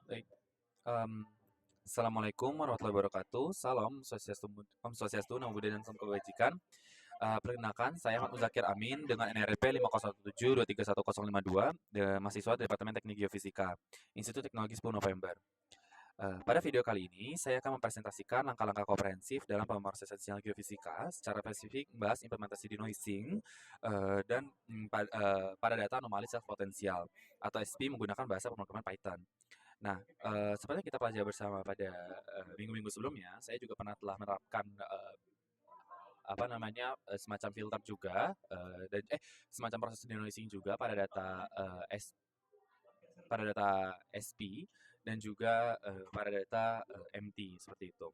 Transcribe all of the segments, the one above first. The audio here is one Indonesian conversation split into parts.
Baik, assalamualaikum warahmatullahi wabarakatuh. Salam Swastiastu, Om Swastiastu, Namo Buddhaya dan Salam Kebajikan. Perkenalkan, saya Ahmad Muzakir Amin dengan NRP 50172311052, mahasiswa Departemen Teknik Geofisika, Institut Teknologi 10 November. Pada video kali ini, saya akan mempresentasikan langkah-langkah komprehensif dalam pemrosesan sinyal geofisika, secara spesifik membahas implementasi denoising dan pada data anomali self potensial atau SP menggunakan bahasa pemrograman Python. Nah, seperti yang kita pelajari bersama pada minggu-minggu sebelumnya, saya juga pernah telah menerapkan apa namanya semacam filter juga dan semacam proses denoising juga pada data SP dan juga pada data MT seperti itu.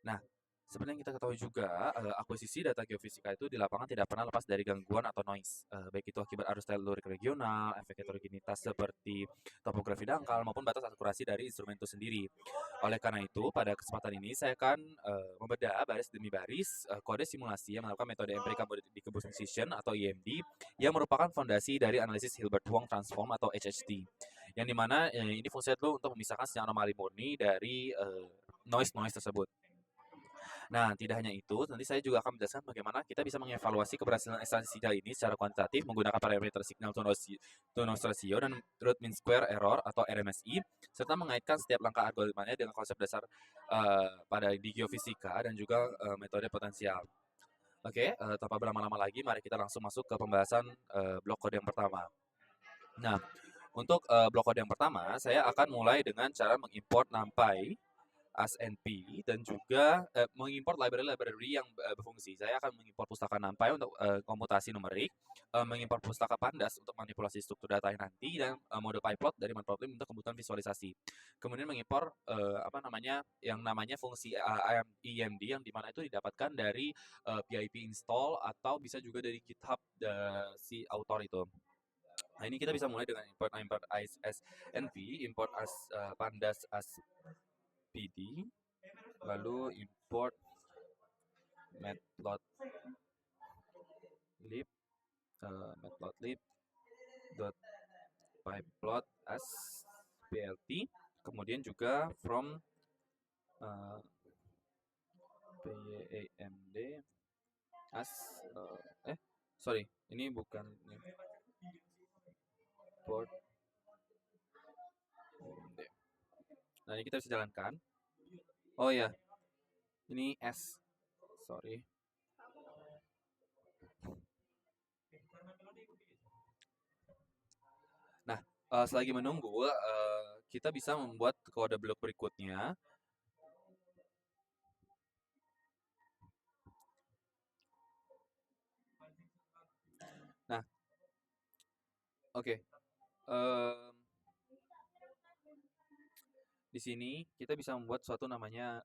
Nah, seperti yang kita ketahui juga, akuisisi data geofisika itu di lapangan tidak pernah lepas dari gangguan atau noise, baik itu akibat arus telurik regional, efek heterogenitas seperti topografi dangkal, maupun batas akurasi dari instrumen itu sendiri. Oleh karena itu, pada kesempatan ini saya akan membedah baris demi baris kode simulasi yang melakukan metode Empirical Decomposition atau EMD yang merupakan fondasi dari analisis Hilbert-Wong transform atau HHT. Yang dimana ini fungsinya itu untuk memisahkan sinyal anomali murni dari noise-noise tersebut. Nah, tidak hanya itu, nanti saya juga akan menjelaskan bagaimana kita bisa mengevaluasi keberhasilan ekstraksi sinyal ini secara kuantitatif menggunakan parameter signal to noise ratio dan root mean square error atau RMSI, serta mengaitkan setiap langkah algoritmanya dengan konsep dasar pada di geofisika dan juga metode potensial. Oke, tanpa berlama-lama lagi, mari kita langsung masuk ke pembahasan blok kode yang pertama. Nah, untuk blok kode yang pertama, saya akan mulai dengan cara mengimport NumPy as NP dan juga mengimport library-library yang berfungsi. Saya akan mengimport pustaka NumPy untuk komputasi numerik, mengimport pustaka Pandas untuk manipulasi struktur data yang nanti, dan mode pyplot dari matplotlib untuk kebutuhan visualisasi. Kemudian mengimport apa namanya yang namanya fungsi EMD yang dimana itu didapatkan dari pip install atau bisa juga dari GitHub si author itu. Nah, ini kita bisa mulai dengan import as NP, import as pandas as pd, lalu import matplotlib dot pyplot as plt, kemudian juga from pamd as sorry, ini bukan ini, import. Nah, ini kita bisa jalankan. Oh ya, ini S, sorry. Nah, selagi menunggu, kita bisa membuat kode blok berikutnya. Nah, oke. Di sini kita bisa membuat suatu namanya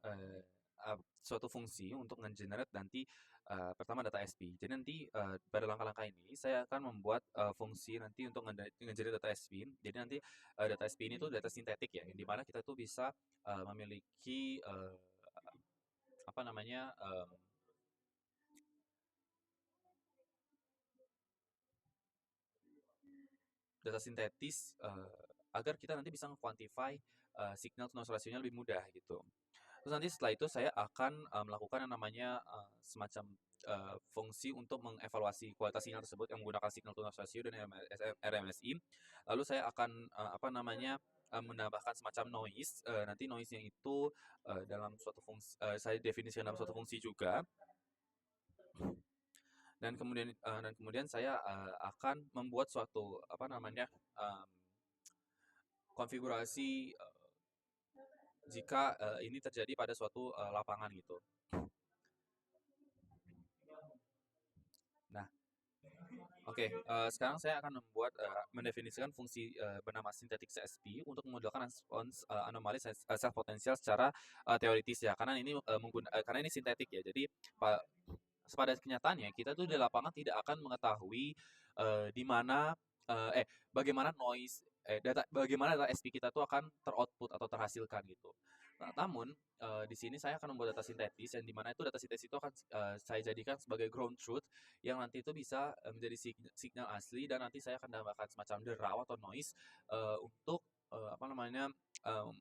suatu fungsi untuk nge-generate nanti pertama data SP. Jadi nanti pada langkah-langkah ini saya akan membuat fungsi nanti untuk nge-generate data SP. Jadi nanti data SP ini tuh data sintetik ya, yang dimana kita tuh bisa memiliki apa namanya data sintetis agar kita nanti bisa nge-quantify signal to noise ratio-nya lebih mudah gitu. Terus nanti setelah itu saya akan melakukan yang namanya semacam fungsi untuk mengevaluasi kualitas sinyal tersebut yang menggunakan signal to noise ratio dan RMSI. Lalu saya akan apa namanya menambahkan semacam noise. Nanti noise-nya itu dalam suatu fungsi saya definisikan dalam suatu fungsi juga. Dan kemudian saya akan membuat suatu apa namanya konfigurasi jika ini terjadi pada suatu lapangan gitu. Nah, oke, sekarang saya akan mendefinisikan fungsi bernama synthetic CSP untuk memodelkan respons anomali self potensial secara teoritis ya, karena ini karena ini sintetik ya. Jadi pada kenyataannya kita tuh di lapangan tidak akan mengetahui di mana bagaimana noise bagaimana data SP kita tuh akan teroutput atau terhasilkan gitu. Nah, namun di sini saya akan membuat data sintetis yang dimana itu data sintetis itu akan saya jadikan sebagai ground truth yang nanti itu bisa menjadi signal asli, dan nanti saya akan tambahkan semacam derau atau noise untuk apa namanya, mmm,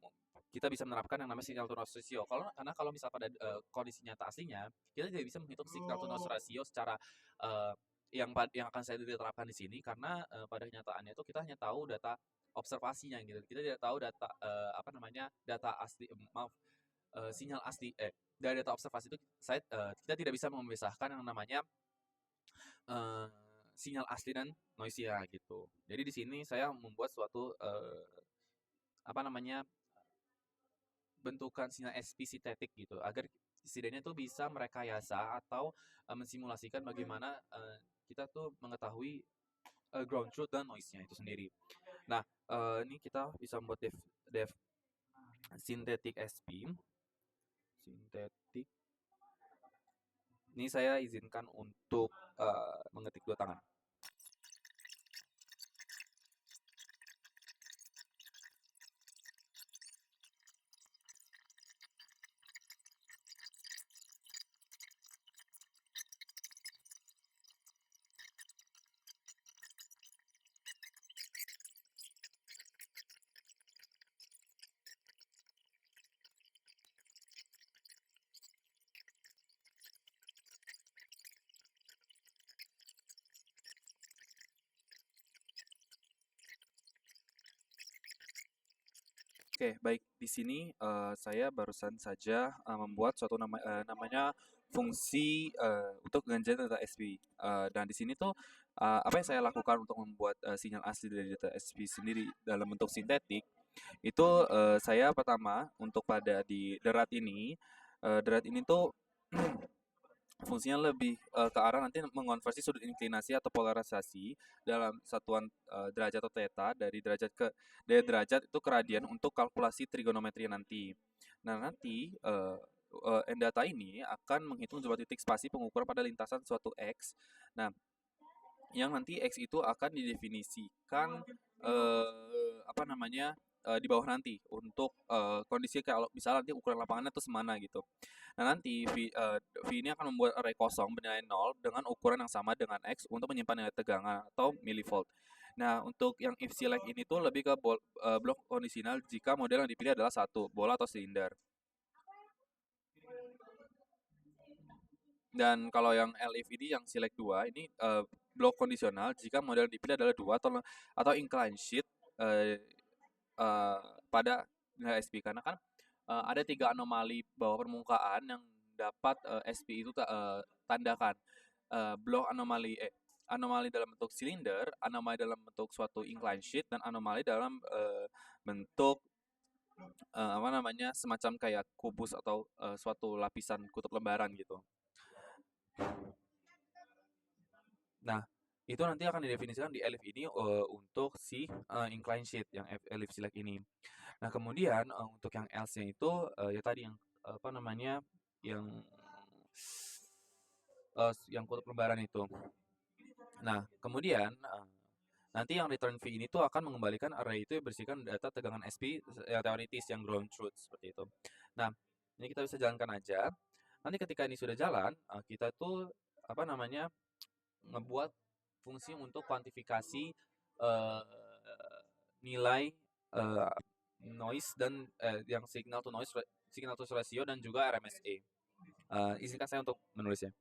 kita bisa menerapkan yang namanya signal to noise ratio. Karena kalau misal pada, kondisi nyata aslinya, kita tidak bisa menghitung signal to noise ratio secara, eee, yang akan saya terapkan di sini karena, pada kenyataannya itu kita hanya tahu data observasinya gitu. Kita tidak tahu data, apa namanya, data asli maaf, sinyal asli dari data observasi itu kita tidak bisa memisahkan yang namanya, eee, sinyal asli dan noise-nya gitu. Jadi di sini saya membuat suatu, apa namanya, bentukan sinyal SP sintetik gitu, agar setidaknya tuh bisa merekayasa atau, mensimulasikan bagaimana, kita tuh mengetahui, ground truth dan noise-nya itu sendiri. Nah, ini kita bisa membuat dev sintetik SP, sintetik ini saya izinkan untuk, mengetik 2 tangan. Oke, baik. Di sini, saya barusan saja, membuat suatu namanya fungsi, untuk ganjil data SP. Dan di sini tuh, apa yang saya lakukan untuk membuat, sinyal asli dari data SP sendiri dalam bentuk sintetik, itu, saya pertama untuk pada di derat ini tuh fungsinya lebih, ke arah nanti mengonversi sudut inklinasi atau polarisasi dalam satuan, derajat atau theta dari derajat itu ke radian untuk kalkulasi trigonometri nanti. Nah nanti, N-data ini akan menghitung sebuah titik spasi pengukur pada lintasan suatu X. Nah, yang nanti X itu akan didefinisikan, apa namanya, di bawah nanti untuk, kondisi kalau misalnya nanti ukuran lapangannya tuh semana gitu. Nah nanti V ini akan membuat array kosong bernilai 0 dengan ukuran yang sama dengan X untuk menyimpan nilai tegangan atau millivolt. Nah untuk yang if select ini tuh lebih ke blok kondisional jika model yang dipilih adalah satu bola atau silinder. Dan kalau yang LIF ini yang select 2 ini, blok kondisional jika model yang dipilih adalah 2 atau incline sheet, eee eee, pada nilai SP. Karena kan, ada 3 anomali bawah permukaan yang dapat, SP itu tandakan. Blok anomali dalam bentuk silinder, anomali dalam bentuk suatu incline sheet, dan anomali dalam, bentuk, apa namanya, semacam kayak kubus atau, suatu lapisan kutub lembaran gitu. Nah, itu nanti akan didefinisikan di elif ini, untuk si, incline sheet yang elif select ini. Nah, kemudian, untuk yang else-nya itu, ya tadi yang, apa namanya, yang, yang kutub lembaran itu. Nah, kemudian, nanti yang return V ini tuh akan mengembalikan array itu yang bersihkan data tegangan SP yang teoritis, yang ground truth, seperti itu. Nah, ini kita bisa jalankan aja. Nanti ketika ini sudah jalan, kita tuh, apa namanya, ngebuat fungsi untuk kuantifikasi, eee, nilai, eee, noise dan, yang signal to noise ratio dan juga RMSE. Izinkan saya untuk menulisnya.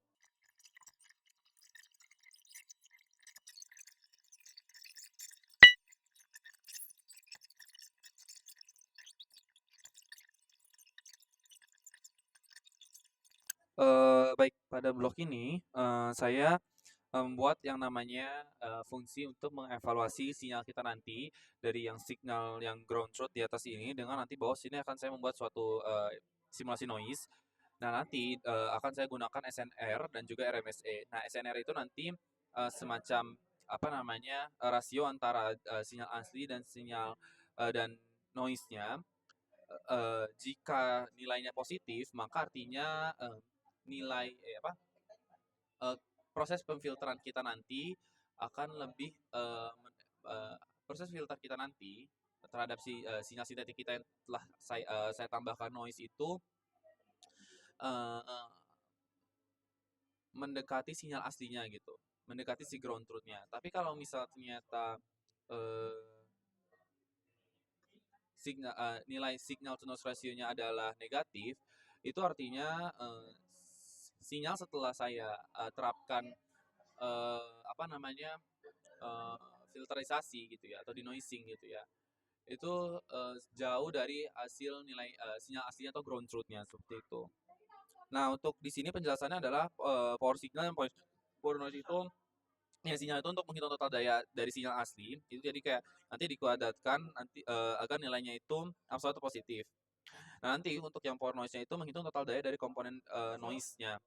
Baik, pada blok ini, saya membuat yang namanya, fungsi untuk mengevaluasi sinyal kita nanti dari yang signal yang ground truth di atas ini dengan nanti bawah sini akan saya membuat suatu, simulasi noise. Nah, nanti, akan saya gunakan SNR dan juga RMSE. Nah, SNR itu nanti, semacam, apa namanya, rasio antara, sinyal asli dan dan noise-nya. Jika nilainya positif, maka artinya, nilai apa, eee, proses pemfilteran kita nanti akan lebih, proses filter kita nanti terhadap sinyal sintetik kita yang telah saya tambahkan noise itu, eee, mendekati sinyal aslinya gitu, mendekati si ground truth-nya. Tapi kalau misal ternyata, eee nilai signal to noise ratio-nya adalah negatif, itu artinya sinyal setelah saya terapkan apa namanya eh, filterisasi gitu ya atau denoising gitu ya, itu jauh dari hasil nilai sinyal aslinya atau ground truth-nya seperti itu. Nah, untuk di sini penjelasannya adalah power signal dan power noise itu ya sinyal itu untuk menghitung total daya dari sinyal asli. Itu jadi kayak nanti dikuadratkan nanti agar nilainya itu absolut atau positif. Nah, nanti untuk yang power noise-nya itu menghitung total daya dari komponen noise-nya.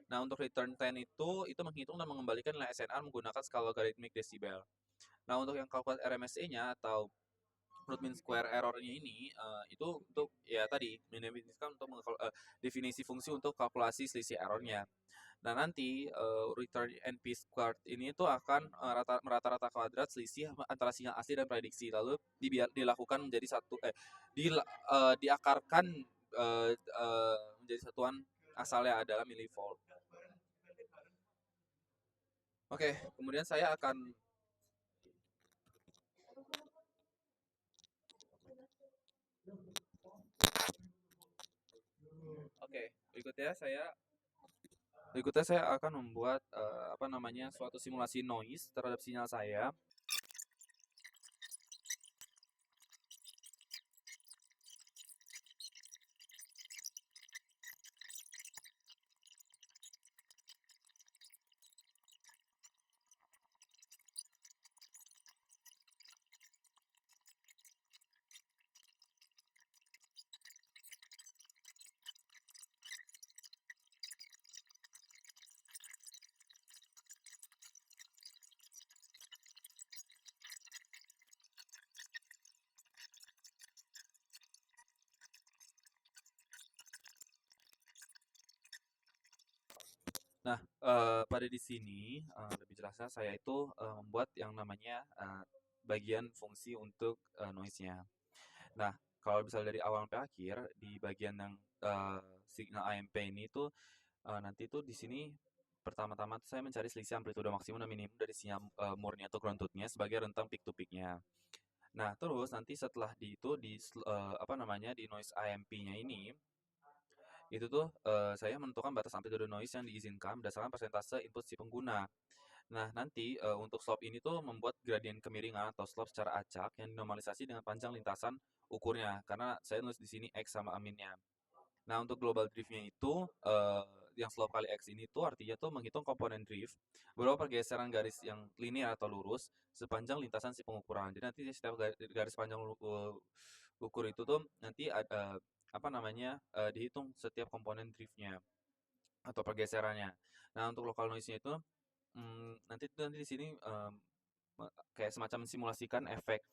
Nah, untuk return 10 itu menghitung dan mengembalikan nilai SNR menggunakan skala logarithmic desibel. Nah, untuk yang kalkulasi RMSE-nya atau root mean square error-nya ini itu untuk ya tadi mendefinisikan untuk definisi fungsi untuk kalkulasi selisih error-nya. Nah, nanti return NP squared ini itu akan merata-rata kuadrat selisih antara sinyal asli dan prediksi, lalu dilakukan menjadi diakarkan menjadi satuan asalnya adalah millivolt. Oke, kemudian saya akan berikutnya saya akan membuat apa namanya suatu simulasi noise terhadap sinyal saya. Nah, pada di sini lebih jelasnya saya itu membuat yang namanya bagian fungsi untuk noise-nya. Nah, kalau misalnya dari awal sampai akhir di bagian yang signal AMP ini tuh nanti tuh di sini pertama-tama saya mencari selisih amplitudo maksimum dan minimum dari sinyal murni atau ground truth-nya sebagai rentang peak to peak-nya. Nah, terus nanti setelah apa namanya di noise AMP-nya ini itu tuh saya menentukan batas amplitude noise yang diizinkan berdasarkan persentase input si pengguna. Nah, nanti untuk slope ini tuh membuat gradien kemiringan atau slope secara acak yang dinormalisasi dengan panjang lintasan ukurnya karena saya nulis di sini X sama aminnya. Nah, untuk global drift-nya itu yang slope kali X ini tuh artinya tuh menghitung komponen drift beberapa pergeseran garis yang linear atau lurus sepanjang lintasan si pengukuran. Jadi nanti setiap garis panjang ukur itu tuh nanti ada apa namanya dihitung setiap komponen driftnya atau pergeserannya. Nah, untuk local noise-nya itu nanti di sini kayak semacam simulasikan efek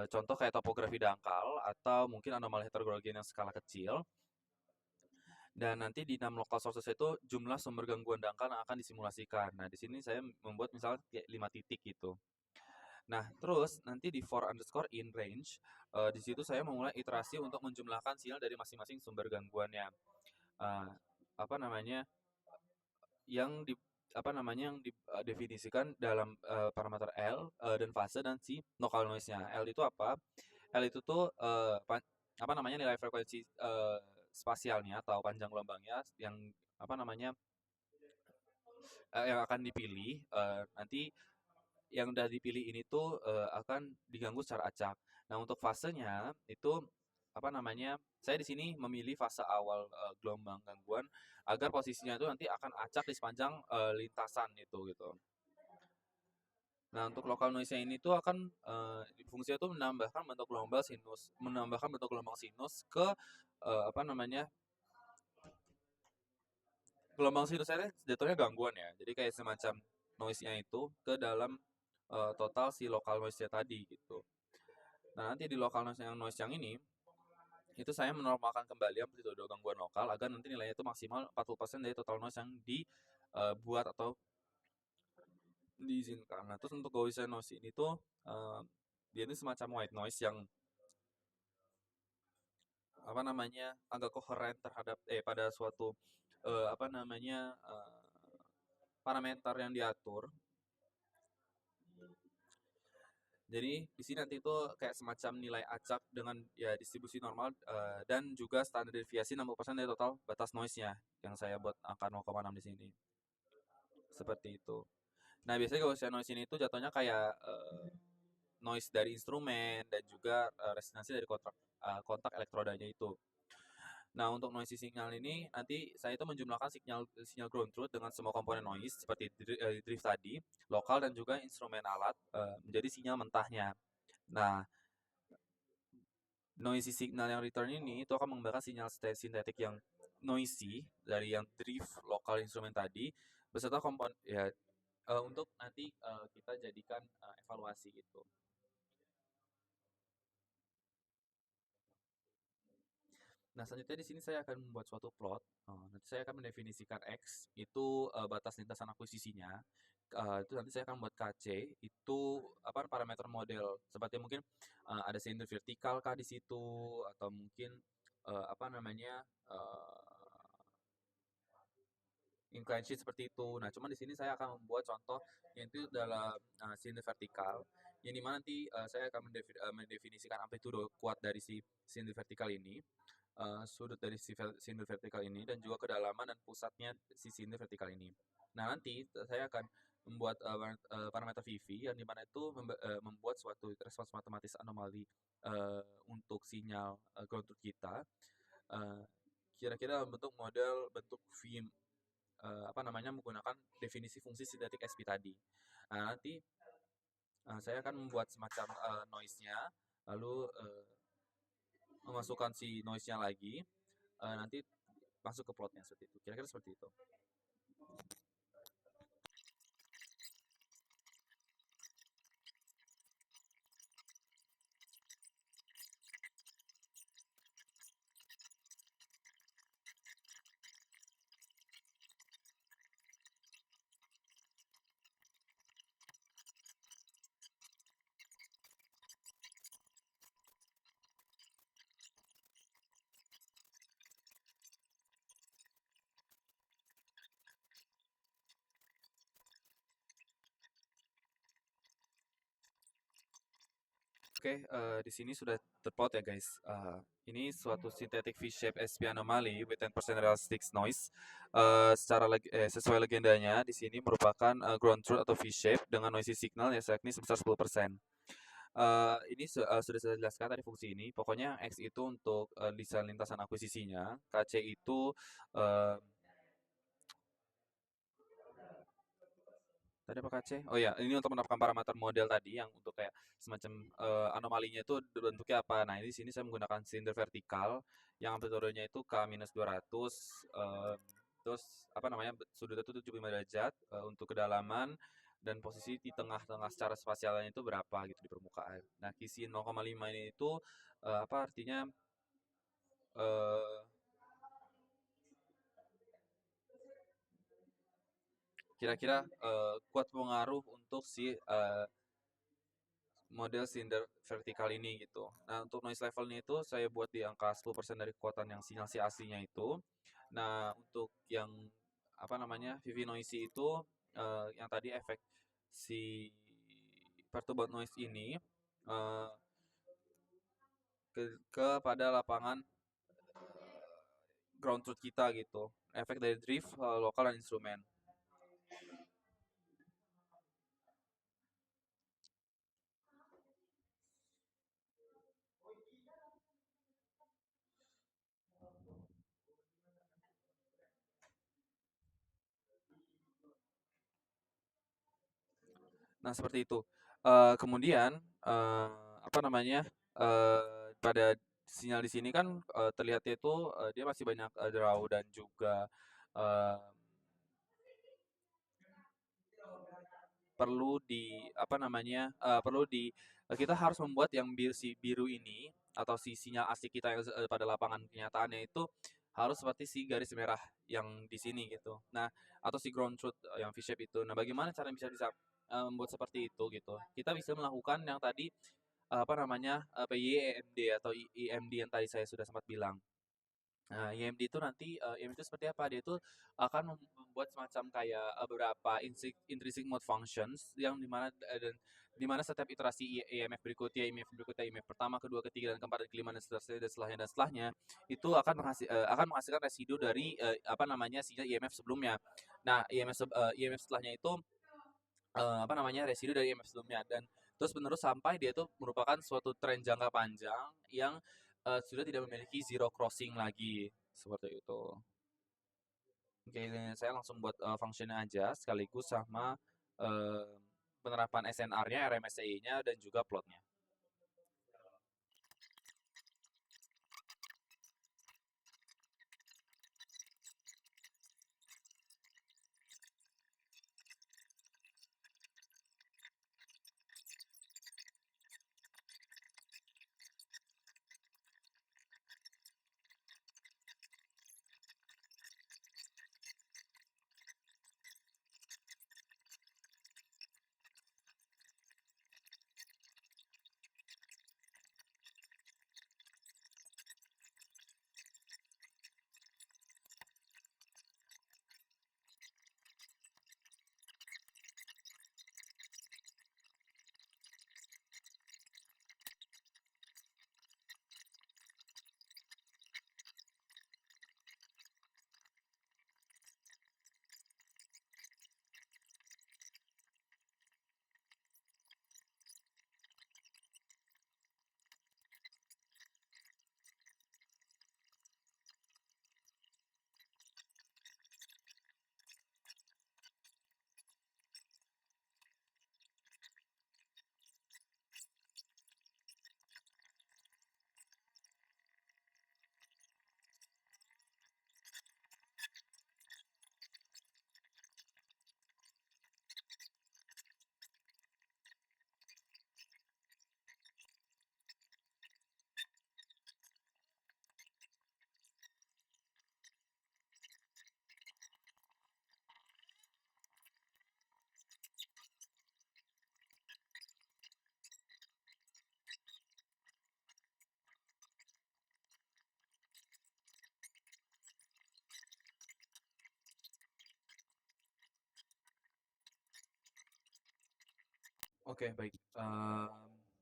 contoh kayak topografi dangkal atau mungkin anomali heterogeneous yang skala kecil. Dan nanti di 6 local sources itu jumlah sumber gangguan dangkal yang akan disimulasikan. Nah, di sini saya membuat misalnya kayak 5 titik gitu. Nah, terus nanti di for underscore in range, di situ saya memulai iterasi untuk menjumlahkan sinyal dari masing-masing sumber gangguannya. Uh, apa namanya yang di apa namanya yang didefinisikan dalam parameter L dan fase dan si local noise-nya. L itu apa? L itu tuh apa namanya nilai frekuensi spasialnya atau panjang gelombangnya yang apa namanya yang akan dipilih nanti yang udah dipilih ini tuh akan diganggu secara acak. Nah, untuk fasenya itu apa namanya? Saya di sini memilih fase awal gelombang gangguan agar posisinya itu nanti akan acak di sepanjang lintasan itu gitu. Nah, untuk local noise-nya ini tuh akan fungsinya tuh menambahkan bentuk gelombang sinus ke apa namanya? Gelombang sinus saya jatuhnya gangguan ya. Jadi kayak semacam noise-nya itu ke dalam total si local noise-nya tadi gitu. Nah, nanti di local noise yang ini itu saya menormalkan kembali amplitude gangguan lokal agar nanti nilainya itu maksimal 40% dari total noise yang dibuat atau diizinkan. Nah, terus untuk Gaussian noise ini tuh dia ini semacam white noise yang apa namanya agak koheren terhadap pada suatu apa namanya parameter yang diatur. Jadi di sini nanti itu kayak semacam nilai acak dengan ya distribusi normal dan juga standar deviasi 60% dari total batas noise-nya yang saya buat angka 0,6 di sini. Seperti itu. Nah, biasanya kalau saya noise ini itu jatuhnya kayak noise dari instrumen dan juga resonansi dari kontak elektrodanya itu. Nah, untuk noise signal ini nanti saya itu menjumlahkan sinyal sinyal ground truth dengan semua komponen noise seperti drift tadi, lokal dan juga instrumen alat menjadi sinyal mentahnya. Nah, noisy signal yang return ini itu akan mengembangkan sinyal sintetik yang noisy dari yang drift lokal instrumen tadi beserta komponen ya untuk nanti kita jadikan evaluasi gitu. Nah, selanjutnya di sini saya akan membuat suatu plot. Nanti saya akan mendefinisikan X itu batas lintasan akuisisinya. Itu nanti saya akan buat KC itu apa parameter model seperti mungkin ada silinder vertikal kah di situ atau mungkin apa namanya incline sheet seperti itu. Nah, cuman di sini saya akan membuat contoh yaitu dalam silinder vertikal yang dimana nanti saya akan mendefinisikan amplitudo kuat dari si silinder vertikal ini, sudut dari si silinder vertikal ini dan juga kedalaman dan pusatnya si silinder vertikal ini. Nah, nanti saya akan membuat parameter VV yang dimana itu membuat suatu respons matematis anomali untuk sinyal ground truth kita uh, kira-kira bentuk model bentuk V apa namanya menggunakan definisi fungsi sintetik SP tadi. Nah, nanti saya akan membuat semacam noise-nya, lalu memasukkan si noise-nya lagi, nanti masuk ke plotnya seperti itu. Kira-kira seperti itu. Oke, di sini sudah terplot ya guys. Ini suatu synthetic V-shape SP anomaly with 10% realistic noise. Sesuai legendanya, di sini merupakan ground truth atau V-shape dengan noisy signal yang yakni sebesar 10%. Ini sudah saya jelaskan tadi fungsi ini. Pokoknya X itu untuk desain lintasan akuisisinya, KC itu eh, tadi apa KC? Oh ya, ini untuk menetapkan parameter model tadi yang untuk kayak semacam anomalinya itu bentuknya apa. Nah, ini di sini saya menggunakan silinder vertikal yang amplitudenya itu K-200 terus apa namanya sudutnya itu 75 derajat untuk kedalaman dan posisi di tengah-tengah secara spasialnya itu berapa gitu di permukaan. Nah, kisi 0,5 ini itu apa artinya eh, kira-kira kuat pengaruh untuk si model silinder vertikal ini gitu. Nah, untuk noise levelnya itu saya buat di angka 10% dari kekuatan yang sinyal si aslinya itu. Nah, untuk yang apa namanya VV noisy itu yang tadi efek si perturban noise ini eh, kepada lapangan ground truth kita gitu. Efek dari drift lokal dan instrumen. Nah, seperti itu. Kemudian eh, apa namanya? Pada sinyal di sini kan terlihatnya itu dia masih banyak draw dan juga eh, perlu di apa namanya? Perlu di kita harus membuat yang si biru ini atau si sinyal asli kita yang pada lapangan kenyataannya itu harus seperti si garis merah yang di sini gitu. Nah, atau si ground truth yang V-shape itu. Nah, bagaimana cara bisa bisa membuat seperti itu gitu? Kita bisa melakukan yang tadi apa namanya PYEMD atau IMD yang tadi saya sudah sempat bilang. Nah, IMD itu nanti, IMD itu seperti apa? Dia itu akan membuat semacam kayak, beberapa intrinsic mode functions yang dimana dan dimana setiap iterasi IMF berikutnya, IMF berikutnya, IMF pertama, kedua, ketiga, dan keempat, dan kelima, dan seterusnya, dan setelahnya, itu akan menghasilkan residu dari, apa namanya, sinyal IMF sebelumnya. Nah, IMF setelahnya itu, apa namanya, residu dari IMF sebelumnya, dan terus-menerus sampai dia itu merupakan suatu tren jangka panjang yang, sudah tidak memiliki zero crossing lagi, seperti itu. Oke, ini saya langsung buat, function-nya aja sekaligus sama, eee, penerapan SNR-nya, RMSEI-nya, dan juga plotnya. Oke, baik,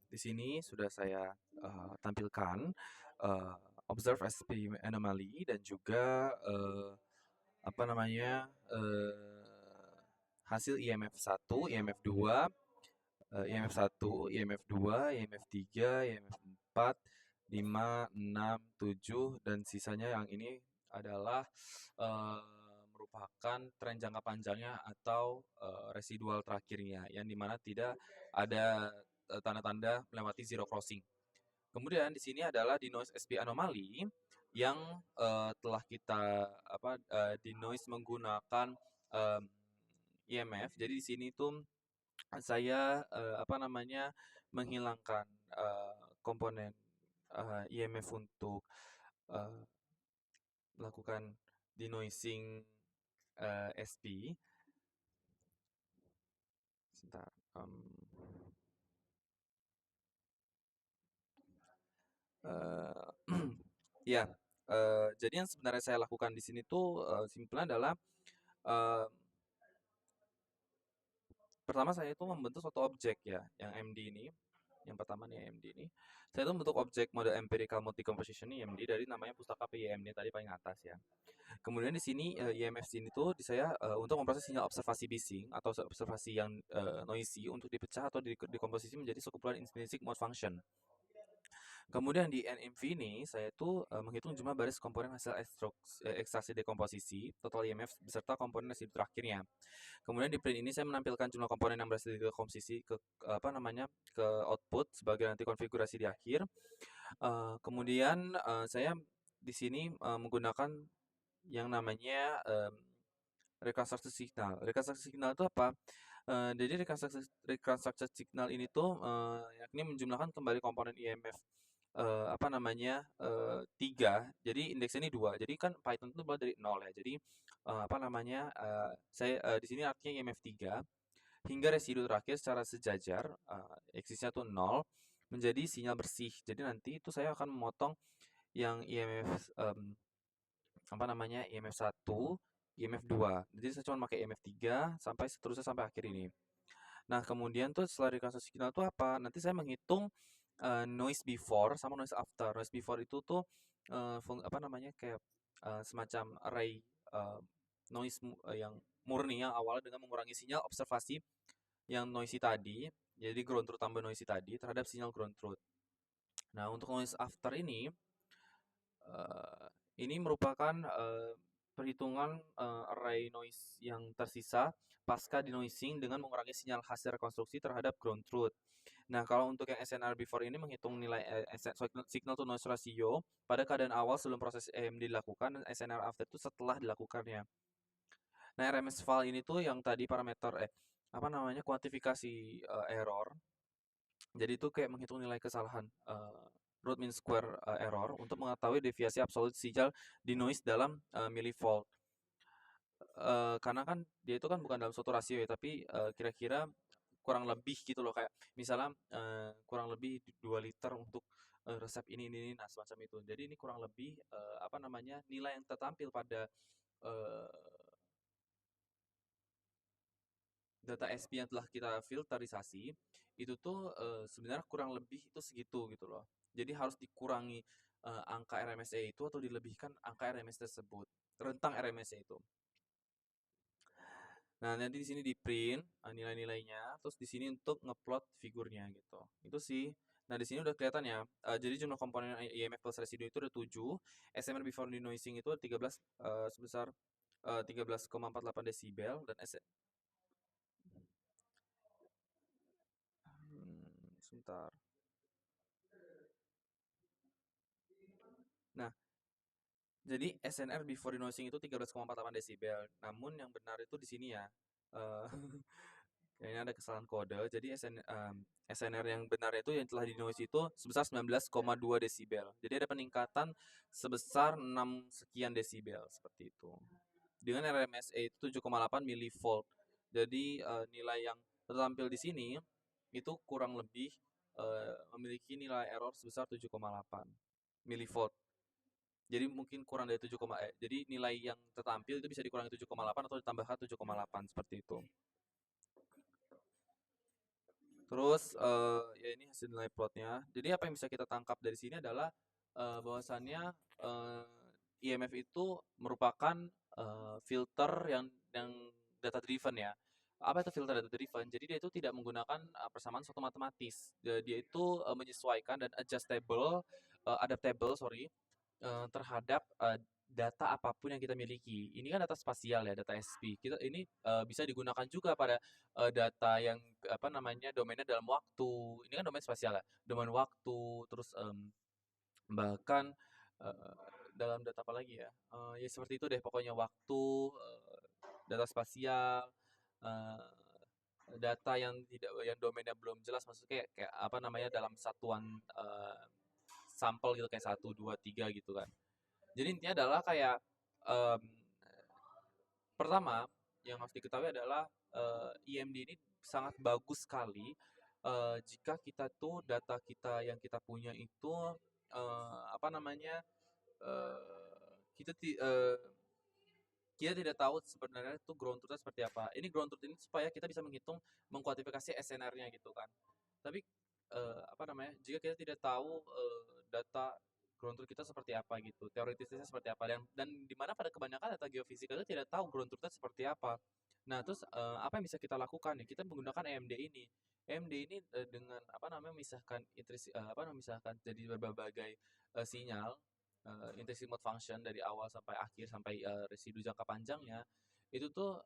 di sini sudah saya, tampilkan, eee, observe SP anomaly dan juga, apa namanya, hasil IMF 1, IMF 2, IMF 1, IMF 2, IMF 3, IMF 4, 5, 6, 7, dan sisanya yang ini adalah, merupakan tren jangka panjangnya atau, residual terakhirnya, yang dimana tidak ada, tanda-tanda melewati zero crossing. Kemudian di sini adalah denoise SP anomaly yang, telah kita apa, denoise menggunakan, mmm, IMF. Jadi di sini tuh saya, apa namanya, menghilangkan, komponen, IMF untuk, eee, melakukan denoising, SP. Sebentar, ya, jadi yang sebenarnya saya lakukan di sini tuh, simpelnya adalah, eee, pertama saya itu membentuk suatu objek ya, yang MD ini, yang pertama nih MD ini, saya itu membentuk objek mode empirical mode decomposition IMD dari namanya pustaka PIMD tadi paling atas ya. Kemudian di sini, IMF sini tuh di saya, untuk memproses sinyal observasi bising atau observasi yang, noisy untuk dipecah atau dikomposisi menjadi sekumpulan intrinsic mode function. Kemudian di NMV ini saya tuh, menghitung jumlah baris komponen hasil ekstraksi dekomposisi, total IMF beserta komponen residu terakhirnya. Kemudian di print ini saya menampilkan jumlah komponen yang berhasil dekomposisi apa namanya, ke output sebagai nanti konfigurasi di akhir. Kemudian, saya di sini, menggunakan yang namanya, reconstruction signal. Reconstruction signal itu apa? Jadi reconstruction signal ini tuh, yakni menjumlahkan kembali komponen IMF, apa namanya, 3, jadi indeksnya ini 2. Jadi kan Python itu mulai dari 0 ya. Jadi, apa namanya, di sini artinya IMF 3 hingga residu terakhir secara sejajar, eksisnya tuh 0, menjadi sinyal bersih. Jadi nanti itu saya akan memotong yang IMF, apa namanya, IMF 1, IMF 2. Jadi saya cuma pakai IMF 3 sampai seterusnya sampai akhir ini. Nah, kemudian tuh setelah rekonstruksi signal itu apa? Nanti saya menghitung noise before sama noise after. Noise before itu tuh apa namanya, kayak semacam array eh, noise yang murni yang awalnya dengan mengurangi sinyal observasi yang noisy tadi, jadi ground truth tambah noisy tadi terhadap sinyal ground truth. Nah, untuk noise after ini merupakan perhitungan array noise yang tersisa pasca denoising dengan mengurangi sinyal hasil rekonstruksi terhadap ground truth. Nah, kalau untuk yang SNR before ini menghitung nilai signal to noise ratio pada keadaan awal sebelum proses EMD dilakukan, dan SNR after itu setelah dilakukannya. Nah, RMS file ini tuh yang tadi parameter apa namanya, kuantifikasi error. Jadi itu kayak menghitung nilai kesalahan root mean square error untuk mengetahui deviasi absolut sinyal di noise dalam millivolt. Karena kan dia itu kan bukan dalam suatu rasio ya, tapi kira-kira kurang lebih gitu loh, kayak misalnya kurang lebih 2 liter untuk resep ini, nah semacam itu. Jadi ini kurang lebih apa namanya, nilai yang tertampil pada eh, data SP yang telah kita filterisasi itu tuh sebenarnya kurang lebih itu segitu gitu loh. Jadi harus dikurangi angka RMSE itu atau dilebihkan angka RMS tersebut, rentang RMSE itu. Nah, nanti di sini di print nilai-nilainya, terus di sini untuk ngeplot figurnya gitu. Itu sih. Nah, di sini udah kelihatan ya. Jadi jumlah komponen IMF plus residu itu ada 7. SMR before denoising itu 13 sebesar 13,48 desibel dan sebentar. Nah, jadi SNR before denoising itu 13,48 desibel. Namun yang benar itu di sini ya. Eh, kayaknya ada kesalahan kode. Jadi SNR yang benar itu yang telah dinoise itu sebesar 19,2 desibel. Jadi ada peningkatan sebesar 6 sekian desibel seperti itu. Dengan RMSA itu 7,8 milivolt. Jadi nilai yang tertampil di sini itu kurang lebih memiliki nilai error sebesar 7,8 milivolt. Jadi mungkin kurang dari 7, jadi nilai yang tertampil itu bisa dikurangi 7,8 atau ditambahkan 7,8 seperti itu. Terus ya ini hasil nilai plotnya. Jadi apa yang bisa kita tangkap dari sini adalah bahwasannya IMF itu merupakan filter yang data driven ya. Apa itu filter data driven? Jadi dia itu tidak menggunakan persamaan suatu matematis. Dia itu menyesuaikan dan adaptable, sorry, terhadap data apapun yang kita miliki. Ini kan data spasial ya, data SP. Kita ini bisa digunakan juga pada data yang apa namanya, domainnya dalam waktu. Ini kan domain spasial ya, domain waktu, terus bahkan eh, dalam data apa lagi ya? Ya seperti itu deh, pokoknya waktu, data spasial, eh, data yang tidak, yang domainnya belum jelas, maksudnya kayak apa namanya, dalam satuan sampel gitu, kayak 1, 2, 3 gitu kan. Jadi intinya adalah kayak em, pertama yang harus diketahui adalah IMD ini sangat bagus sekali jika kita tuh data kita yang kita punya itu apa namanya, kita kita tidak tahu sebenarnya itu ground truth-nya seperti apa. Ini ground truth ini supaya kita bisa menghitung, mengkuantifikasi SNR-nya gitu kan. Tapi apa namanya, jika kita tidak tahu data ground truth kita seperti apa gitu, teoritisnya seperti apa, dan di mana pada kebanyakan data geofisika itu tidak tahu ground truth-nya seperti apa. Nah, terus apa yang bisa kita lakukan ya? Kita menggunakan EMD ini. EMD ini dengan apa namanya, memisahkan apa namanya, memisahkan jadi berbagai sinyal intrinsic mode function dari awal sampai akhir sampai residu jangka panjangnya itu tuh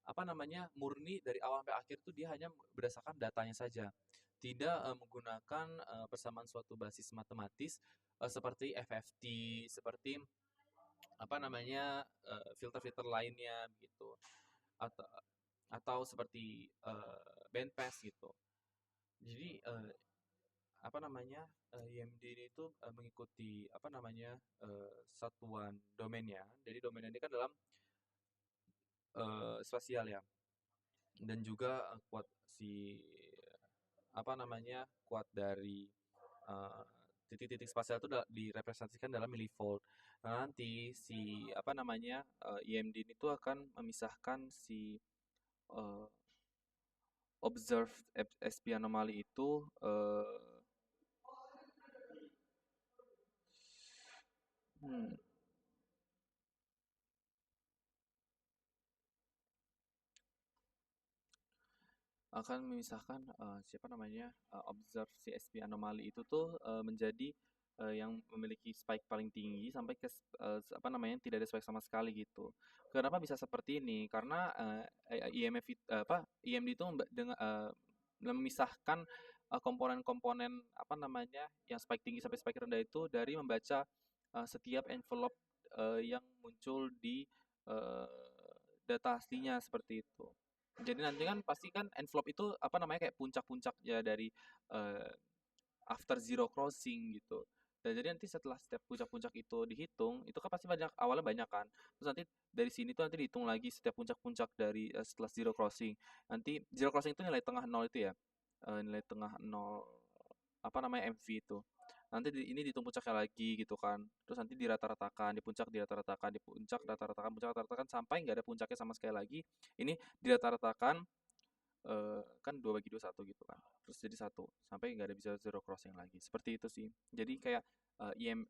apa namanya, murni dari awal sampai akhir tuh dia hanya berdasarkan datanya saja, tidak menggunakan persamaan suatu basis matematis seperti FFT, seperti apa namanya, filter-filter lainnya gitu, atau seperti bandpass gitu. Jadi apa namanya, IMD ini itu mengikuti apa namanya, satuan domainnya. Jadi domain ini kan dalam spasial ya, dan juga kuat si apa namanya, kuat dari titik-titik spasial itu direpresentasikan dalam millivolt. Nah, nanti si apa namanya EMD ini tuh akan memisahkan si eh, observed SP anomaly itu hmm, akan memisahkan siapa namanya observe CSP anomali itu tuh menjadi yang memiliki spike paling tinggi sampai ke apa namanya tidak ada spike sama sekali gitu. Kenapa bisa seperti ini? Karena IMF apa IMD itu dengan memisahkan komponen-komponen apa namanya yang spike tinggi sampai spike rendah itu dari membaca setiap envelope yang muncul di uh, data aslinya seperti itu. Jadi nanti kan pasti kan envelope itu apa namanya kayak puncak-puncak ya dari eh, after zero crossing gitu. Dan jadi nanti setelah setiap puncak-puncak itu dihitung, itu kan pasti banyak awalnya banyak kan. Terus nanti dari sini tuh nanti dihitung lagi setiap puncak-puncak dari setelah zero crossing. Nanti zero crossing itu nilai tengah nol itu ya. Nilai tengah nol apa namanya MV itu. Nanti ini dihitung puncaknya lagi gitu kan. Terus nanti dirata-ratakan, di puncak dirata-ratakan, di puncak rata-ratakan, puncak rata-ratakan sampai nggak ada puncaknya sama sekali lagi. Ini dirata-ratakan kan 2 bagi 2 1 gitu kan. Terus jadi satu sampai nggak ada bisa zero crossing lagi. Seperti itu sih. Jadi kayak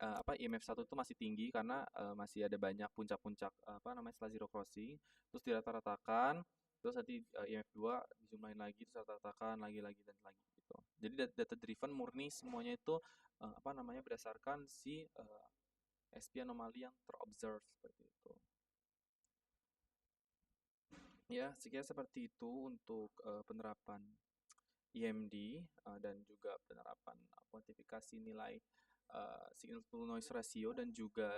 apa IMF 1 itu masih tinggi karena masih ada banyak puncak-puncak apa namanya setelah zero crossing, terus dirata-ratakan, terus nanti IMF 2 dijumlahin lagi, terus rata-ratakan lagi dan lagi gitu. Jadi data driven murni semuanya itu apa namanya berdasarkan si SP anomali yang terobserve seperti itu. Ya, sekian seperti itu untuk penerapan EMD dan juga penerapan kuantifikasi nilai signal to noise ratio dan juga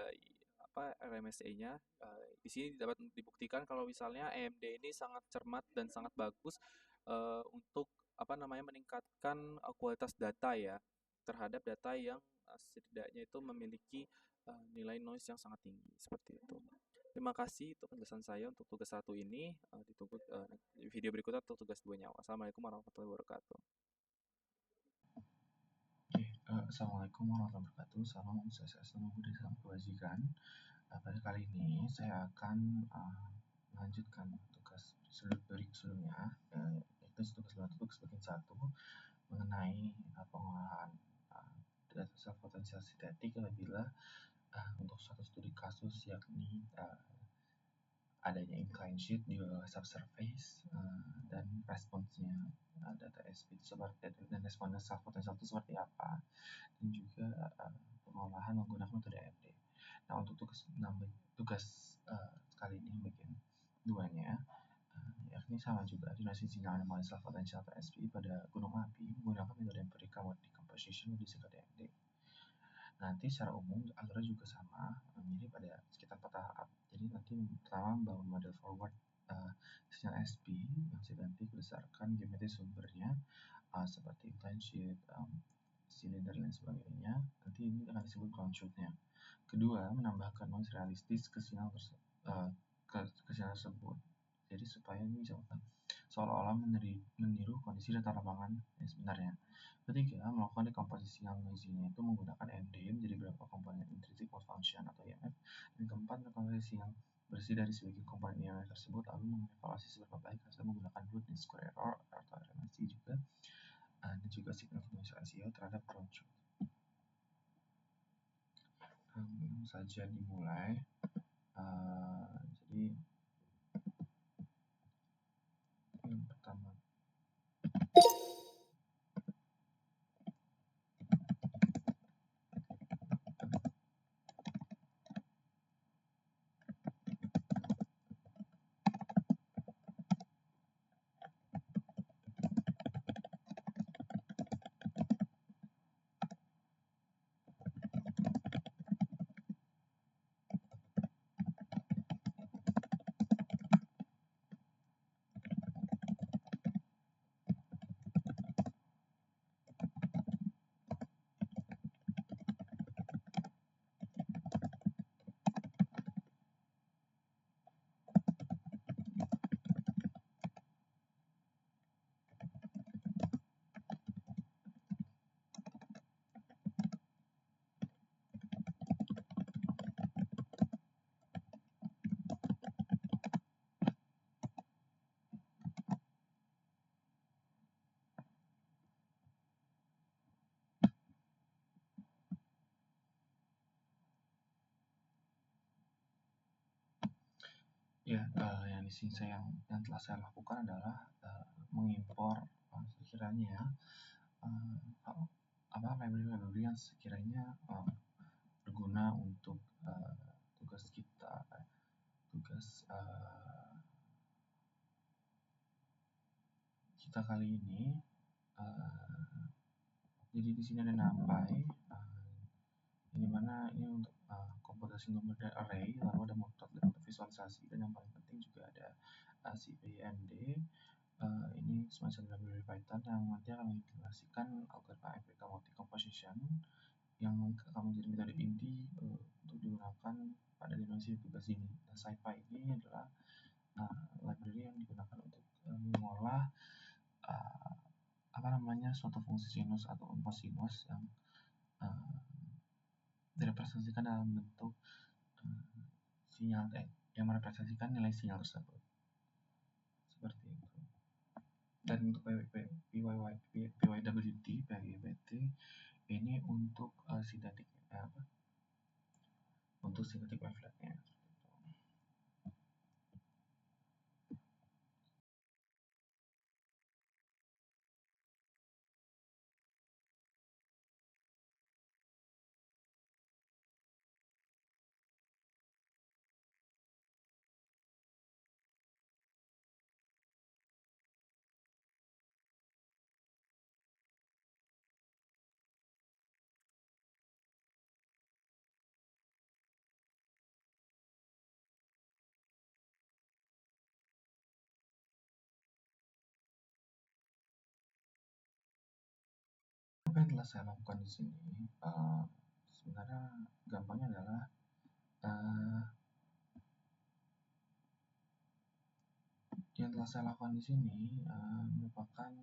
apa RMSE-nya. Di sini dapat dibuktikan kalau misalnya EMD ini sangat cermat dan sangat bagus untuk apa namanya meningkatkan kualitas data ya terhadap data yang setidaknya itu memiliki nilai noise yang sangat tinggi seperti itu. Terima kasih untuk penjelasan saya untuk tugas 1 ini. Ditunggu video berikutnya untuk tugas 2-nya. Wassalamualaikum warahmatullahi wabarakatuh. Oke, Assalamualaikum warahmatullahi wabarakatuh. Salam Om Swastiastu, Namo Buddhaya, Salam Kebajikan. Pada kali ini saya akan melanjutkan tugas sebelumnya, yaitu tugas bagian 1 mengenai pengolahan data self potensial sintetik apabila untuk suatu studi kasus yakni adanya incline sheet di bawah subsurface dan responsnya data SP itu seperti dan responnya self potensial itu seperti apa, dan juga pengolahan menggunakan metode EMD. Nah, untuk tugas kali ini bagian 2-nya yakni sama juga dinasi sinyal anomali self potential atau SPI pada gunung api menggunakan metode empirical mode decomposition di singkat EMD. Nanti secara umum alurnya juga sama, mirip pada sekitar 4 tahap. Jadi nanti pertama membangun model forward sinyal SP yang identik berdasarkan geometri sumbernya seperti incline sheet, silinder dan sebagainya. Nanti ini akan disebut ground truth-nya. Kedua, menambahkan noise realistis ke sinyal tersebut. Jadi supaya ini bisa seolah-olah meniru kondisi data lapangan yang sebenarnya. Ketiga, melakukan dekomposisi sinyal noisy-nya itu menggunakan EMD menjadi beberapa komponen intrinsic mode function atau IMF. Dan keempat, dekomposisi sinyal bersih dari sebagian komponen IMF tersebut lalu mengevaluasi seberapa baik hasil menggunakan root mean square error atau RMSE juga dan juga signal to noise ratio terhadap ground truth. Langsung saja dimulai. Jadi yang pertama, Ya, yang di sini yang telah saya lakukan adalah mengimpor sekiranya uh, library-library yang sekiranya berguna untuk tugas kita, tugas kita kali ini. Jadi di sini ada NumPy, ini mana ini untuk computation number array, lalu ada method untuk visualisasi, dan yang paling penting juga ada CPMD. Ini semacam library Python yang nanti akan mengintegrasikan algoritma empirical multi-composition yang akan menjadi metode inti untuk digunakan pada dimensi tugas ini. Dan SciPy ini adalah library yang digunakan untuk mengolah suatu fungsi sinus atau cosinus yang direpresentasikan dalam bentuk sinyal yang merepresentasikan nilai sinyal tersebut, seperti itu. Dan untuk PYWT ini untuk sintetik untuk sintetik waveletnya. Apa yang telah saya lakukan di sini sebenarnya gampangnya adalah yang telah saya lakukan di sini merupakan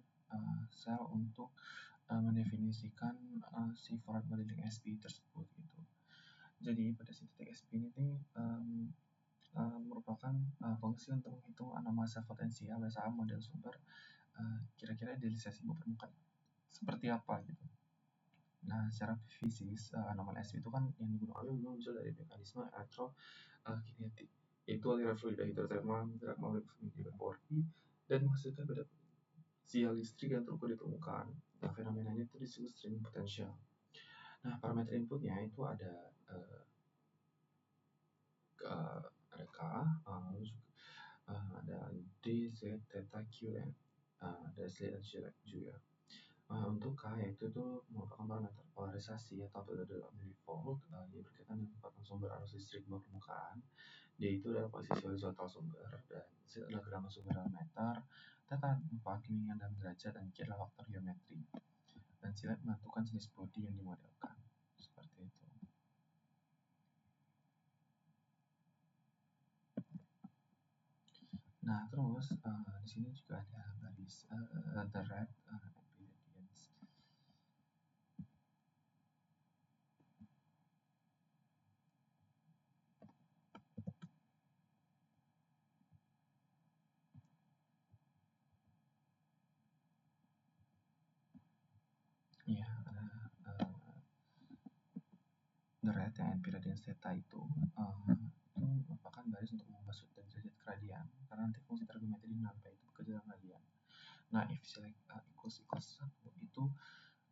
sel untuk mendefinisikan si forward modeling SP tersebut gitu. Jadi pada sintetik SP ini merupakan fungsi untuk menghitung anomali potensial saat model sumber kira-kira idealisasi permukaan seperti apa gitu. Nah, secara fisis anomali SP itu kan yang digunakan muncul dari mekanisme elektrokinetik, yaitu aliran fluida hidrotermal bergerak melalui pemikiran pori dan menghasilkan pada sial listrik yang terukur di permukaan. Nah, fenomenanya itu disebut streaming potential. Nah, parameter inputnya itu ada K, lalu juga ada D, Z, theta, Q, dan ada Z dan Z juga. Untuk K yaitu itu merupakan parameter polarisasi atau amplitude milivolt, yang berkaitan dengan kecepatan sumber arus listrik bawah permukaan. D itu adalah posisi horizontal sumber, dan Z adalah gerakan sumber dalam meter, theta merupakan ketinggian dalam derajat, dan Q adalah faktor geometri. Dan Z menentukan jenis bodi yang dimodelkan. Seperti itu. Nah, terus di sini juga ada garis the red ingredients. Ya, the red yang impedance theta itu merupakan baris untuk mengubah sudut dan derajat keradian, karena nanti fungsi trigonometri di NumPy itu bekerja dalam radian. Nah, if select equals 1 itu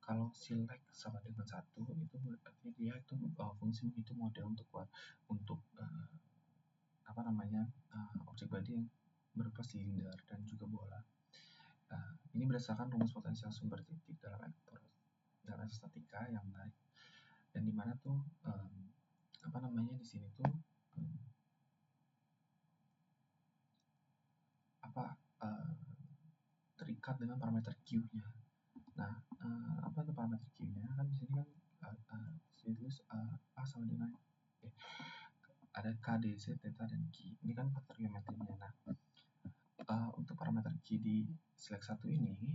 kalau select sama dengan 1 itu berarti dia itu fungsi menghitung model untuk objek body yang berupa silinder dan juga bola. Ini berdasarkan rumus potensial sumber titik dalam elektrostatika yang baik, dan dimana tuh di sini tuh terikat dengan parameter Q-nya. Nah, apa itu parameter Q-nya? Kan di sini kan ditulis A sama dengan ada K, D, Z, theta, dan Q. Ini kan faktor geometrinya. Nah, untuk parameter Q di select 1 ini,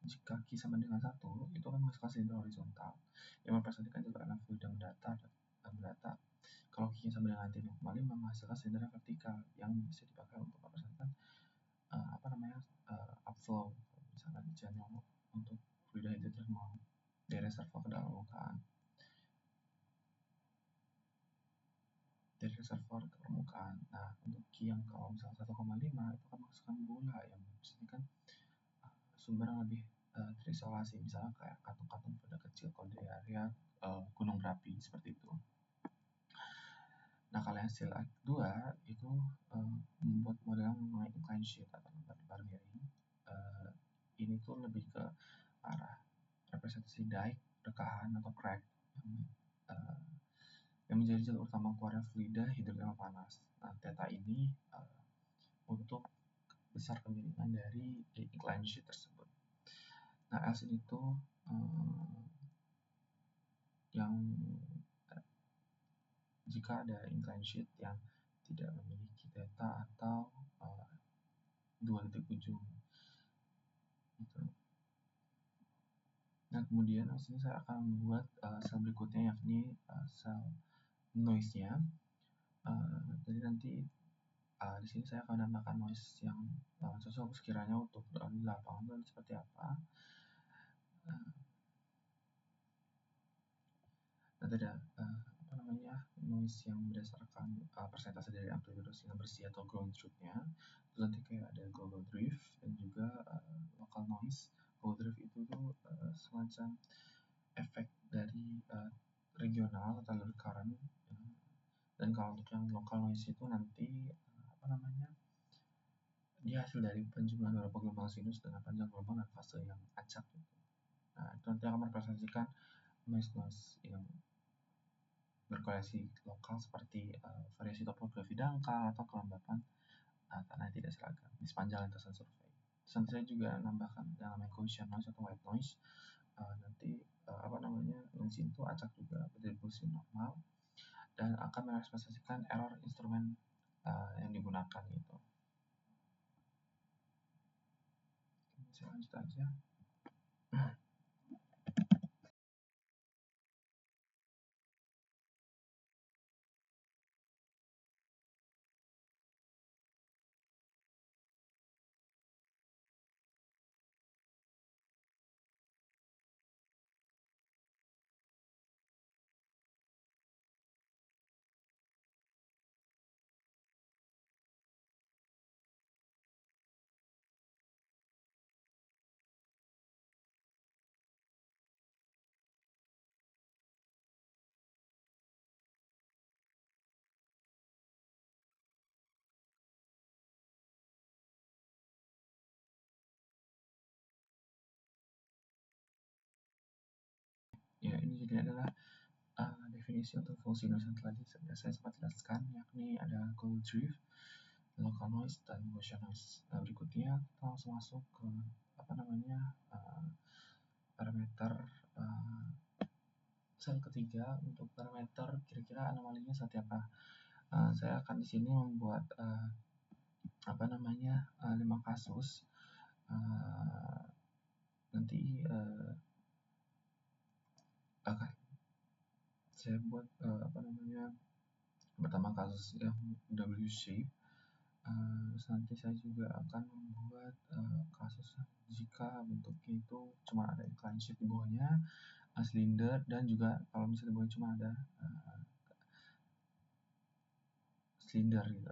jika Q sama dengan 1, itu akan menghasilkan silinder horizontal yang mempresentasikan gerakan fluida mendata. Kalau Q sama dengan 0,5 menghasilkan silinder vertikal yang bisa dipakai untuk mempresentasikan upflow, misalnya di channel untuk fluida hidrotermal dari reservoir ke dalam permukaan. Dari reservoir ke permukaan. Nah, untuk Q yang kalau misalnya 1,5 itu kan masukkan bola yang biasanya kan sumber yang lebih terisolasi, misalnya kayak kantong-kantong pada kecil kalau di area gunung berapi seperti itu. Nah, kalau yang hasil kedua itu membuat model yang namanya incline sheet atau bar miring. Ini tuh lebih ke arah representasi dike, rekahan atau crack yang menjadi jalur utama keluarnya fluida hidrogel panas. Nah, theta ini untuk besar kemiringan dari incline sheet tersebut. Nah, L sini itu yang jika ada incline sheet yang tidak memiliki theta atau dua titik ujung gitu. Nah, kemudian di sini saya akan membuat sel berikutnya, yakni sel noise-nya. Jadi nanti di sini saya akan menambahkan noise yang cocok sekiranya untuk di lapangan dan seperti apa. Nanti ada noise yang berdasarkan persentase dari amplitude sinyal bersih atau ground truth-nya. Terus nanti kayak ada global drift dan juga local noise. Global drift itu tuh semacam efek dari regional atau recurrent. Dan kalau untuk yang local noise itu nanti dia hasil dari penjumlahan beberapa gelombang sinus dengan panjang gelombang dan fase yang acak gitu. Nah, itu nanti akan merepresentasikan noise yang berkoreksi lokal seperti variasi topografi dangkal atau kelembapan tanah yang tidak seragam di sepanjang lintasan survei. Terus nanti saya juga nambahkan yang namanya Gaussian noise atau white noise. Nanti noise itu acak juga berdistribusi normal dan akan merepresentasikan error instrumen yang digunakan gitu. Saya lanjut aja. Ya, ini jadi adalah definisi untuk fungsi noise yang tadi saya sempat jelaskan, yakni ada global drift, local noise, dan Gaussian noise. Berikutnya kita langsung masuk ke parameter sel ketiga. Untuk parameter kira-kira anomalinya seperti apa. Saya akan di sini membuat 5 kasus. Nanti akan saya buat pertama kasus yang W shape. Terus nanti saya juga akan membuat kasus jika bentuknya itu cuma ada incline sheet di bawahnya, silinder, dan juga kalau misalnya di bawahnya cuma ada silinder gitu.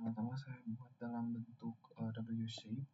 Pertama saya buat dalam bentuk W shape.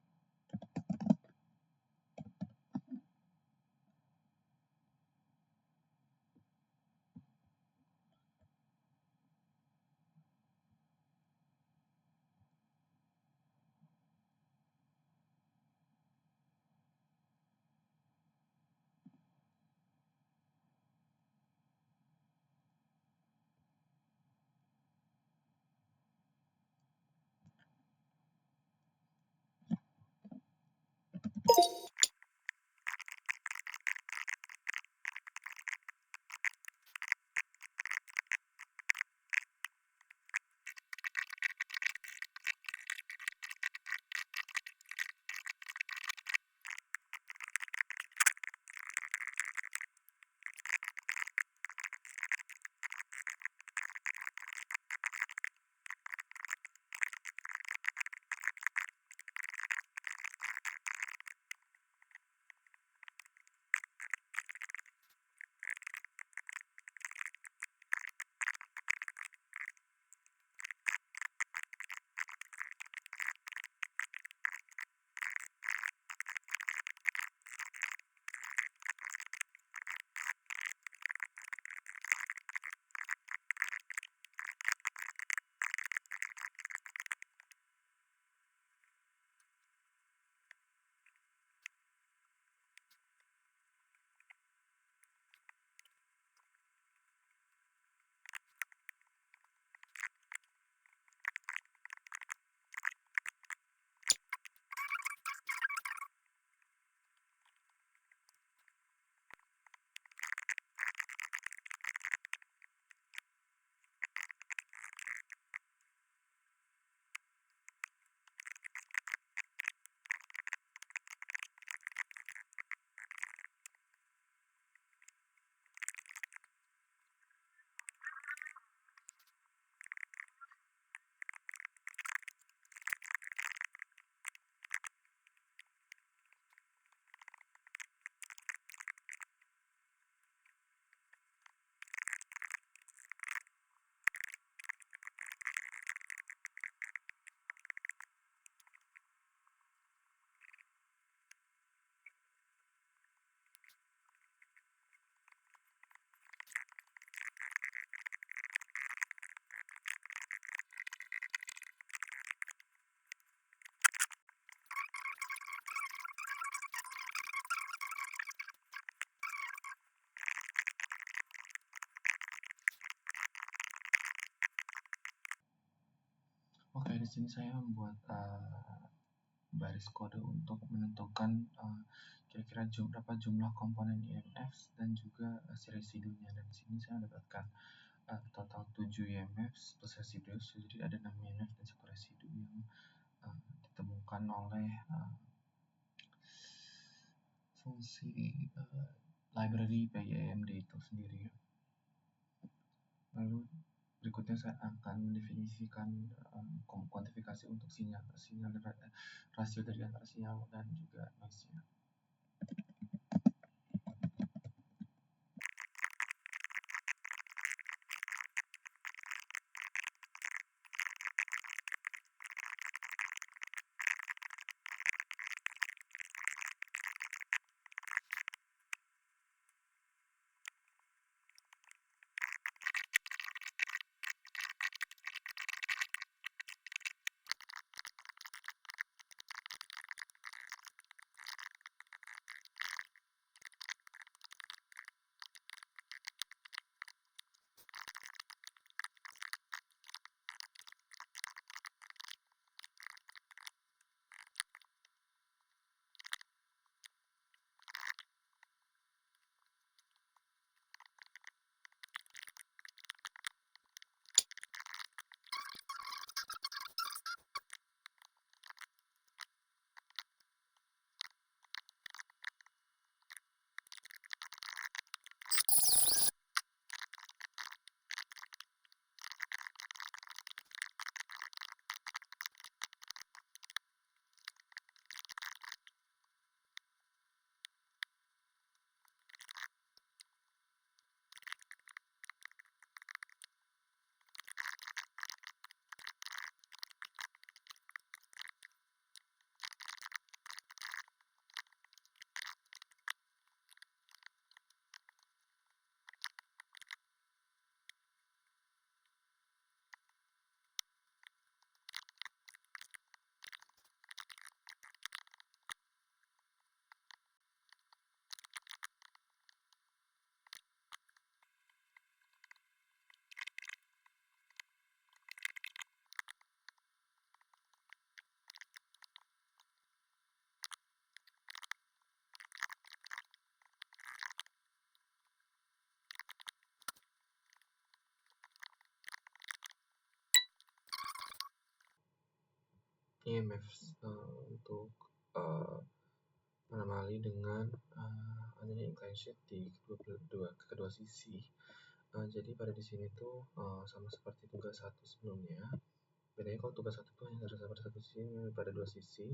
sini saya membuat baris kode untuk menentukan kira-kira berapa jumlah komponen EMF dan juga si residunya. Dan di sini saya mendapatkan total 7 EMF plus residu. Jadi ada 6 EMF dan 1 residu yang ditemukan oleh fungsi library PYMD itu sendiri. Lalu berikutnya saya akan mendefinisikan kuantifikasi untuk sinyal rasio dari antara sinyal dan juga noise-nya. EMF untuk anomali dengan adanya incline shift di kedua sisi. Jadi pada di sini tuh sama seperti tugas 1 sebelumnya. Bedanya kalau tugas 1 tuh hanya terdapat pada satu sisi, pada dua sisi.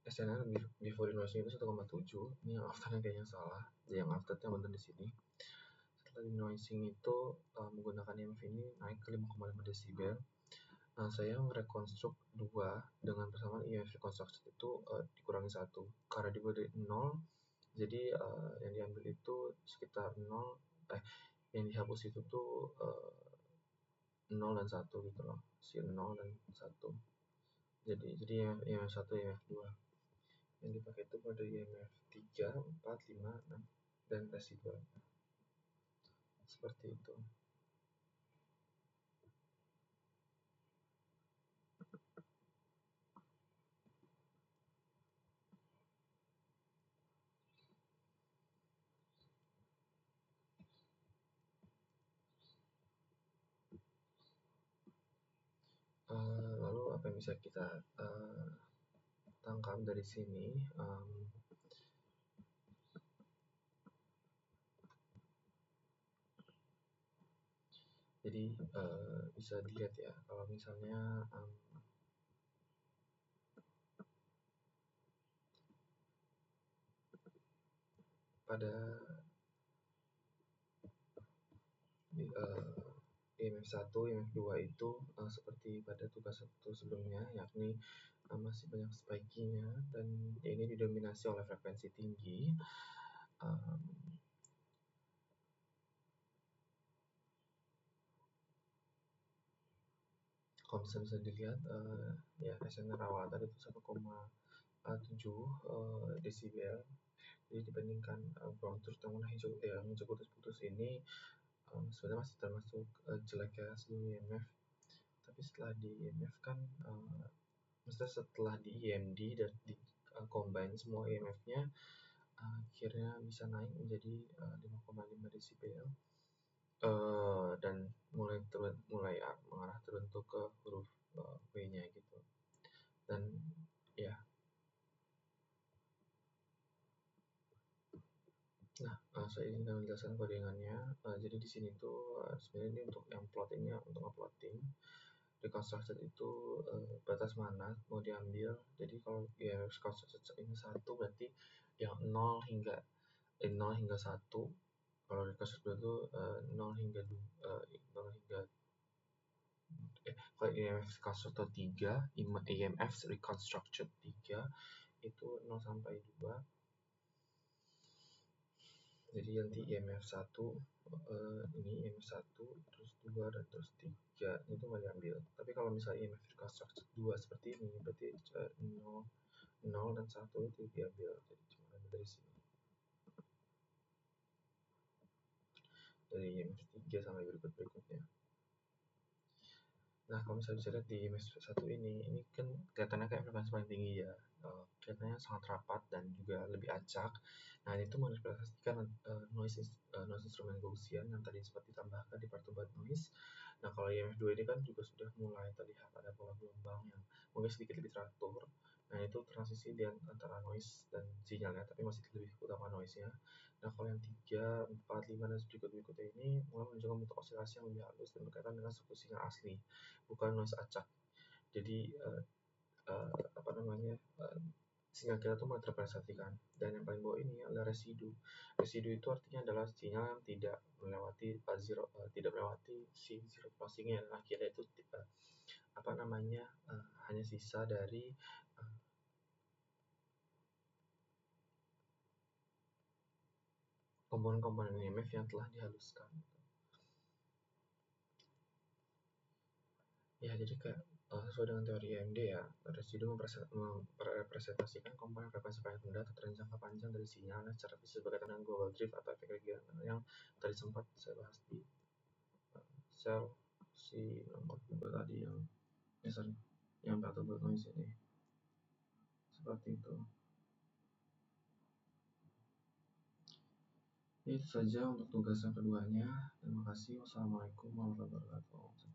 SNR before denoising itu 1,7. Ini yang afternya kayaknya salah. Yang afternya benar di sini. Setelah denoising itu menggunakan EMF ini naik ke 5,5 desibel. Nah, saya merekonstruk 2 dengan persamaan EMF reconstruction itu dikurangi 1. Karena dibuat dari 0, jadi yang diambil itu sekitar 0, yang dihapus itu tuh 0 dan 1 gitu loh. Si 0 dan 1. Jadi EMF 1, EMF 2. Yang dipakai itu pada EMF 3, 4, 5, 6, dan residual. Seperti itu. Lalu apa yang bisa kita tangkap dari sini? Jadi bisa dilihat ya, kalau misalnya pada EMF 1, EMF 2 itu seperti pada tugas 1 sebelumnya, yakni masih banyak spiking-nya, dan ini didominasi oleh frekuensi tinggi. Kalau bisa dilihat ya SNR awal tadi itu 1,7 desibel. Jadi dibandingkan brown truth yang warna hijau putus-putus ini sebenarnya masih termasuk jelek ya sebelum EMF. Tapi setelah di IMF kan, maksudnya setelah di IMD dan di combine semua IMF-nya, akhirnya bisa naik menjadi 5,5 desibel, dan mulai mengarah terbentuk ke huruf W-nya gitu. Dan ya, nah, saya ingin menjelaskan kodingannya. Jadi di sini tuh sebenarnya ini untuk yang plottingnya, untuk ngeplotting reconstructed itu batas mana mau diambil. Jadi kalau ya reconstructed ini 1 berarti yang 0 hingga 1. Kalau reconstructed itu 0 hingga 0 hingga kalau IMF reconstructed 3, IMF reconstructed 3 itu 0 sampai 2. Jadi nanti IMF 1 ini IMF 1 terus 2 dan terus 3 itu nggak diambil. Tapi kalau misalnya IMF reconstructed 2 seperti ini berarti 0 dan 1 itu diambil. Jadi cuma ambil dari sini. Dari IMF 3 sampai berikutnya. Nah, kalau misalnya bisa lihat di IMF 1 ini kan kelihatannya kayak frekuensi paling tinggi ya. Kelihatannya sangat rapat dan juga lebih acak. Nah, ini tuh merepresentasikan noise instrumen Gaussian yang tadi sempat ditambahkan di perturban noise. Nah, kalau IMF 2 ini kan juga sudah mulai terlihat ada pola gelombang yang mungkin sedikit lebih teratur. Nah, itu transisi di antara noise dan sinyalnya, tapi masih lebih utama noise-nya. Nah, kalau yang 3, 4, 5, dan berikutnya ini mulai menunjukkan bentuk osilasi yang lebih halus dan berkaitan dengan struktur sinyal asli, bukan noise acak. Jadi sinyal kita tuh mulai terpresentasikan. Dan yang paling bawah ini adalah residu. Residu itu artinya adalah sinyal yang tidak melewati si zero crossing-nya. Akhirnya itu hanya sisa dari komponen-komponen IMF yang telah dihaluskan. Ya, jadi kayak sesuai dengan teori EMD ya, residu merepresentasikan komponen frekuensi paling rendah atau tren jangka panjang dari sinyal secara fisik berkaitan dengan global drift atau efek regional yang tadi sempat saya bahas di sel si nomor 2 tadi yang perturban noise ini. Seperti itu. Itu saja untuk tugas yang keduanya. Terima kasih. Wassalamualaikum warahmatullahi wabarakatuh.